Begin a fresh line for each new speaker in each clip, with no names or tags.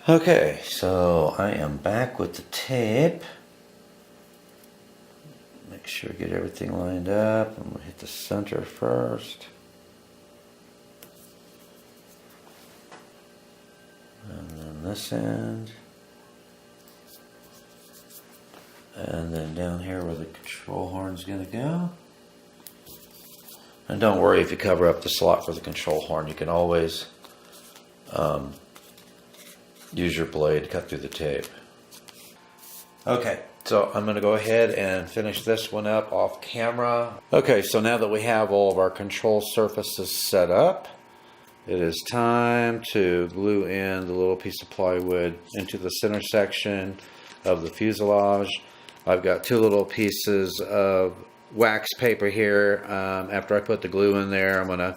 Okay, so I am back with the tape. Make sure I get everything lined up. I'm going to hit the center first. And then this end. And then down here where the control horn's going to go. And don't worry if you cover up the slot for the control horn. You can always use your blade to cut through the tape. Okay, so I'm going to go ahead and finish this one up off camera. Okay, so now that we have all of our control surfaces set up, it is time to glue in the little piece of plywood into the center section of the fuselage. I've got two little pieces of wax paper here. After I put the glue in there, I'm going to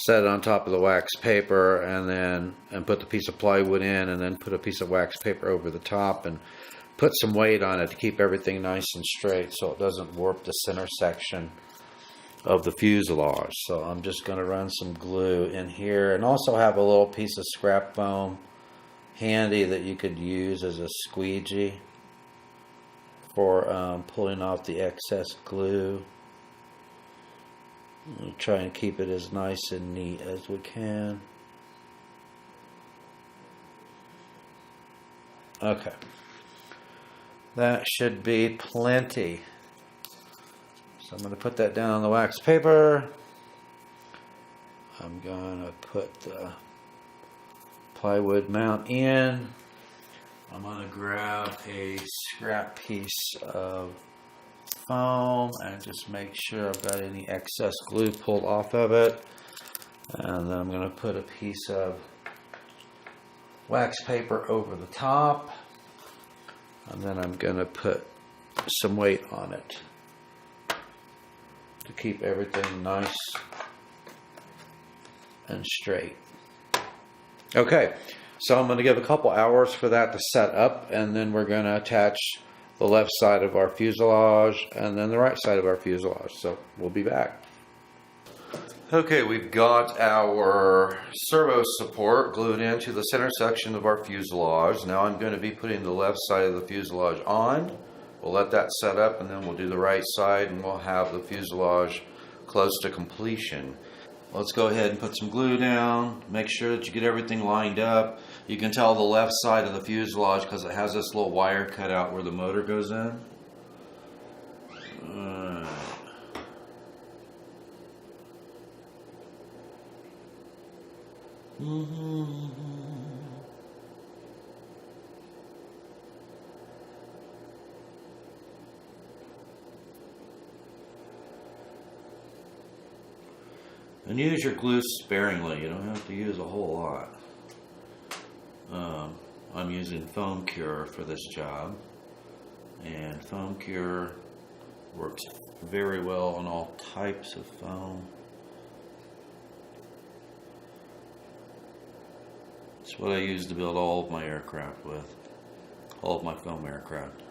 set it on top of the wax paper and put the piece of plywood in, and then put a piece of wax paper over the top and put some weight on it to keep everything nice and straight so it doesn't warp the center section of the fuselage. So I'm just going to run some glue in here, and also have a little piece of scrap foam handy that you could use as a squeegee for pulling off the excess glue. We'll try and keep it as nice and neat as we can. Okay. That should be plenty. So I'm going to put that down on the wax paper. I'm going to put the plywood mount in. I'm going to grab a scrap piece of foam and just make sure I've got any excess glue pulled off of it. And then I'm going to put a piece of wax paper over the top. And then I'm going to put some weight on it to keep everything nice and straight. Okay, so I'm going to give a couple hours for that to set up, and then we're going to attach the left side of our fuselage and then the right side of our fuselage. So we'll be back. Okay, we've got our servo support glued into the center section of our fuselage. Now I'm going to be putting the left side of the fuselage on. We'll let that set up, and then we'll do the right side, and we'll have the fuselage close to completion. Let's go ahead and put some glue down. Make sure that you get everything lined up. You can tell the left side of the fuselage because it has this little wire cut out where the motor goes in. And use your glue sparingly. You don't have to use a whole lot. I'm using foam cure for this job, and foam cure works very well on all types of foam. It's what I use to build all of my aircraft with, all of my foam aircraft.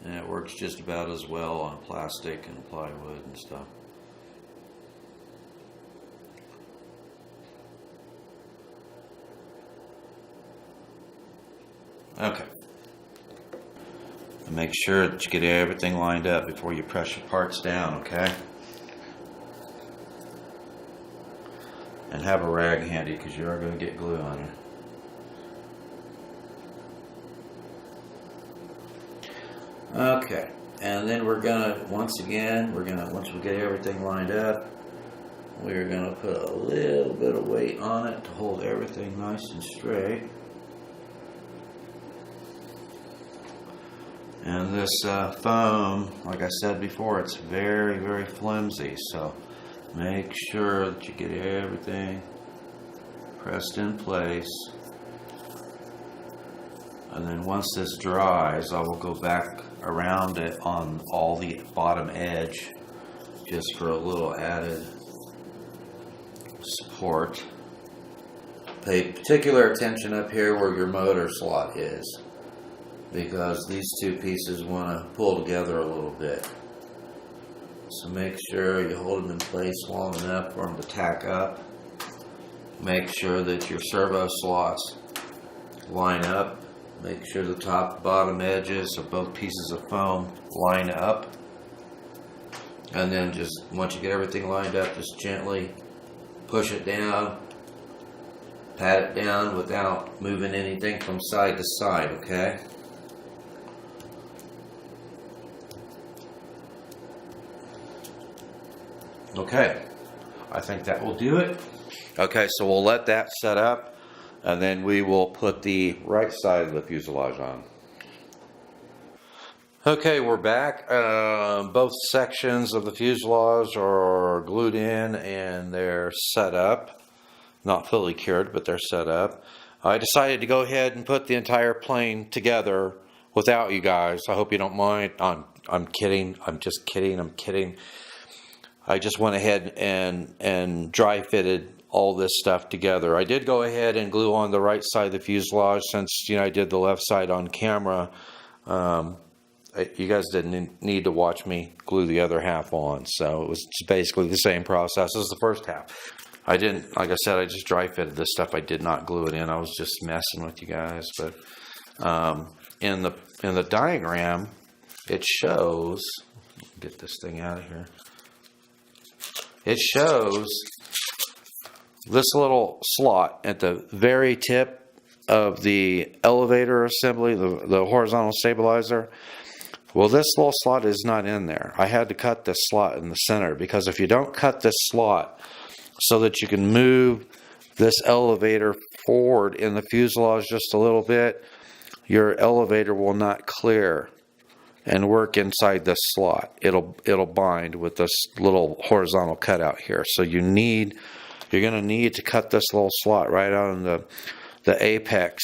And it works just about as well on plastic and plywood and stuff. Okay. And make sure that you get everything lined up before you press your parts down, okay? And have a rag handy because you are going to get glue on you. Okay, and then we're gonna, once we get everything lined up, we're gonna put a little bit of weight on it to hold everything nice and straight. And this foam, like I said before, it's very, very flimsy, so make sure that you get everything pressed in place. And then once this dries, I will go back around it on all the bottom edge just for a little added support. Pay particular attention up here where your motor slot is, because these two pieces want to pull together a little bit. So make sure you hold them in place long enough for them to tack up. Make sure that your servo slots line up. Make sure the top and bottom edges of both pieces of foam line up. And then just, once you get everything lined up, just gently push it down, pat it down without moving anything from side to side, okay? Okay, I think that will do it. Okay, so we'll let that set up, and then we will put the right side of the fuselage on. Okay, we're back. Both sections of the fuselage are glued in and they're set up. Not fully cured, but they're set up. I decided to go ahead and put the entire plane together without you guys. I hope you don't mind. I'm kidding. I'm just kidding. I'm kidding. I just went ahead and dry fitted all this stuff together. I did go ahead and glue on the right side of the fuselage since, you know, I did the left side on camera. You guys didn't need to watch me glue the other half on, so it was basically the same process as the first half. I didn't, like I said, I just dry fitted this stuff. I did not glue it in. I was just messing with you guys. But in the diagram, it shows. Get this thing out of here. It shows this little slot at the very tip of the elevator assembly, the horizontal stabilizer. Well, this little slot is not in there. I had to cut this slot in the center, because if you don't cut this slot so that you can move this elevator forward in the fuselage just a little bit, your elevator will not clear and work inside this slot. It'll bind with this little horizontal cutout here. So you're going to need to cut this little slot right out in the apex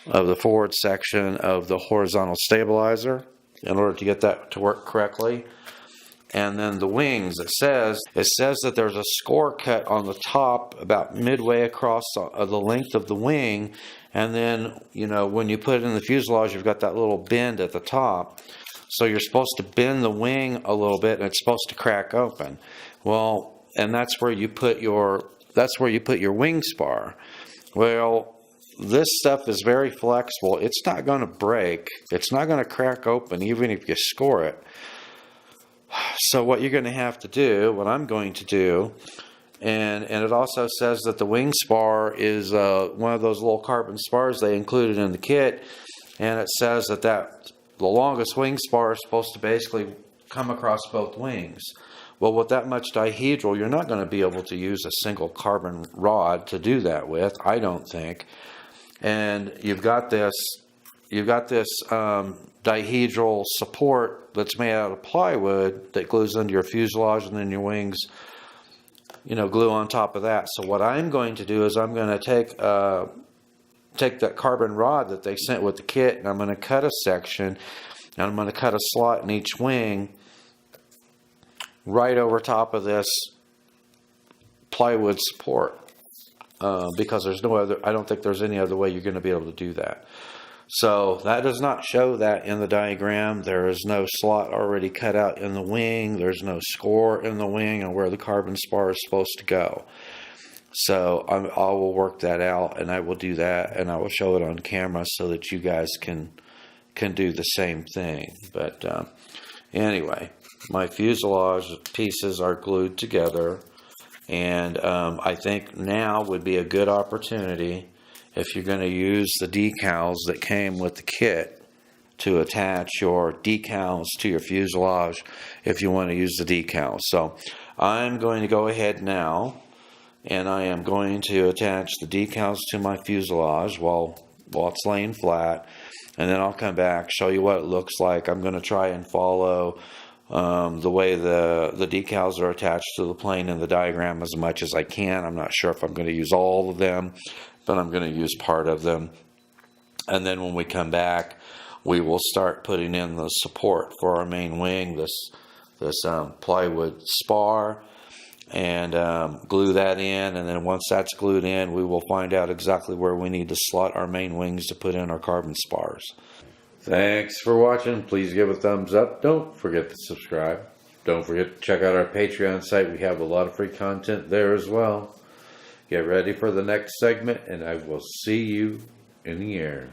of the forward section of the horizontal stabilizer in order to get that to work correctly. And then the wings, it says that there's a score cut on the top about midway across the length of the wing. And then, you know, when you put it in the fuselage, you've got that little bend at the top. So you're supposed to bend the wing a little bit, and it's supposed to crack open. Well, and that's where you put your wing spar. Well, this stuff is very flexible. It's not going to break. It's not going to crack open even if you score it. So what you're going to have to do, what I'm going to do, and it also says that the wing spar is one of those little carbon spars they included in the kit, and it says that the longest wing spar is supposed to basically come across both wings. Well, with that much dihedral, you're not going to be able to use a single carbon rod to do that with, I don't think. And you've got this dihedral support that's made out of plywood that glues into your fuselage, and then your wings, you know, glue on top of that. So what I'm going to do is I'm going to take that carbon rod that they sent with the kit, and I'm going to cut a section, and I'm going to cut a slot in each wing right over top of this plywood support, because there's no other, I don't think there's any other way you're going to be able to do that. So that does not show that in the diagram. There is no slot already cut out in the wing. There's no score in the wing and where the carbon spar is supposed to go. So I will work that out, and I will do that, and I will show it on camera so that you guys can do the same thing. But anyway, my fuselage pieces are glued together, and I think now would be a good opportunity, if you're going to use the decals that came with the kit, to attach your decals to your fuselage if you want to use the decals. So I'm going to go ahead now, and I am going to attach the decals to my fuselage while it's laying flat, and then I'll come back, show you what it looks like. I'm going to try and follow the way the decals are attached to the plane in the diagram as much as I can. I'm not sure if I'm going to use all of them, but I'm going to use part of them. And then when we come back, we will start putting in the support for our main wing, this plywood spar, and glue that in. And then once that's glued in, we will find out exactly where we need to slot our main wings to put in our carbon spars. Thanks for watching. Please give a thumbs up. Don't forget to subscribe. Don't forget to check out our Patreon site. We have a lot of free content there as well. Get ready for the next segment, and I will see you in the air.